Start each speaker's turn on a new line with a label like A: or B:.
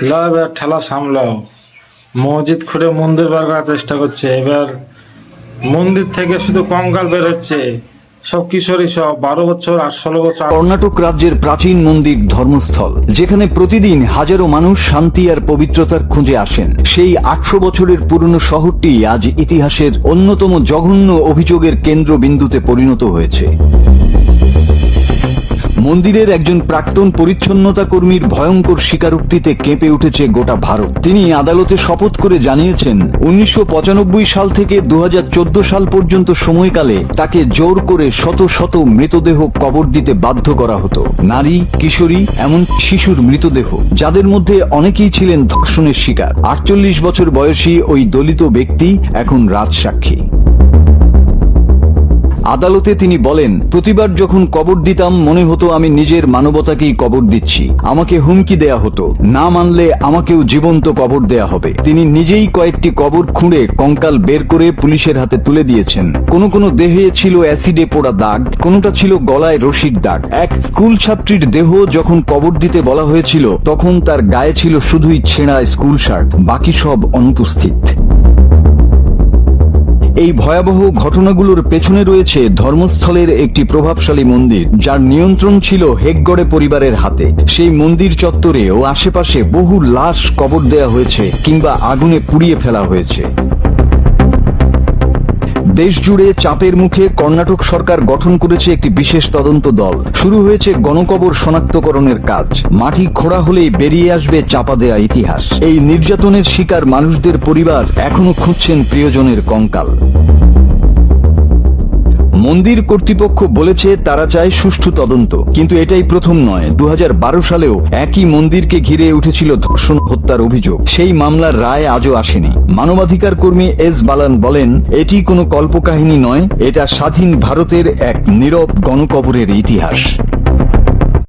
A: লাও এবার ঠেলা সামলাও। মসজিদ খুঁড়ে মন্দির বার করার চেষ্টা করছে, এবার মন্দির থেকে শুধু কঙ্কাল বের হচ্ছে। সব কিশোরী, সব 12 বছর আর 16 বছর।
B: কর্ণাটক রাজ্যের প্রাচীন মন্দির ধর্মস্থল, যেখানে প্রতিদিন হাজারো মানুষ শান্তি আর পবিত্রতার খুঁজে আসেন। সেই 800 বছরের পুরনো শহরটি আজ ইতিহাসের অন্যতম জঘন্য অভিযোগের কেন্দ্রবিন্দুতে পরিণত হয়েছে। মন্দিরের একজন প্রাক্তন পরিচ্ছন্নতা কর্মীর ভয়ঙ্কর স্বীকারোক্তিতে কেঁপে উঠেছে গোটা ভারত। তিনি আদালতে শপথ করে জানিয়েছেন 1995 সাল থেকে 2014 সাল পর্যন্ত সময়কালে তাকে জোর করে শত শত মৃতদেহ কবর দিতে বাধ্য করা হতো। নারী, কিশোরী, এমন শিশুর মৃতদেহ, যাদের মধ্যে অনেকেই ছিলেন ধর্ষণের শিকার। 48 বছর বয়সী ওই দলিত ব্যক্তি এখন রাজসাক্ষী। আদালতে তিনি বলেন, প্রতিবার যখন কবর দিতাম মনে হতো আমি নিজের মানবতাকেই কবর দিচ্ছি। আমাকে হুমকি দেয়া হতো, না মানলে আমাকেও জীবন্ত কবর দেয়া হবে। তিনি নিজেই কয়েকটি কবর খুঁড়ে কঙ্কাল বের করে পুলিশের হাতে তুলে দিয়েছেন। কোন কোন দেহে ছিল অ্যাসিডে পোড়া দাগ, কোনটা ছিল গলায় রশির দাগ। এক স্কুল ছাত্রীর দেহ যখন কবর দিতে বলা হয়েছিল, তখন তার গায়ে ছিল শুধুই ছেঁড়া স্কুল শার্ট, বাকি সব অনুপস্থিত। এই ভয়াবহ ঘটনাগুলোর পেছনে রয়েছে ধর্মস্থলের একটি প্রভাবশালী মন্দির, যার নিয়ন্ত্রণ ছিল হেগগড়ে পরিবারের হাতে। সেই মন্দির চত্বরে ও আশেপাশে বহু লাশ কবর দেয়া হয়েছে কিংবা আগুনে পুড়িয়ে ফেলা হয়েছে। দেশ জুড়ে চাপের মুখে কর্ণাটক সরকার গঠন করেছে একটি বিশেষ তদন্ত দল। শুরু হয়েছে গণকবর শনাক্তকরণের কাজ। মাটি খোঁড়া হলেই বেরিয়ে আসবে চাপা দেয়া ইতিহাস। এই নির্যাতনের শিকার মানুষদের পরিবার এখনো খুঁজছেন প্রিয়জনের কঙ্কাল। মন্দির কর্তৃপক্ষ বলেছে তারা চায় সুষ্ঠু তদন্ত, কিন্তু এটাই প্রথম নয়। 2012 সালেও একই মন্দিরকে ঘিরে উঠেছিল ধর্ষণ হত্যার অভিযোগ। সেই মামলার রায় আজও আসেনি। মানবাধিকার কর্মী এস বালান বলেন, এটি কোনো কল্পকাহিনী নয়, এটা স্বাধীন ভারতের এক নীরব গণকবরের ইতিহাস।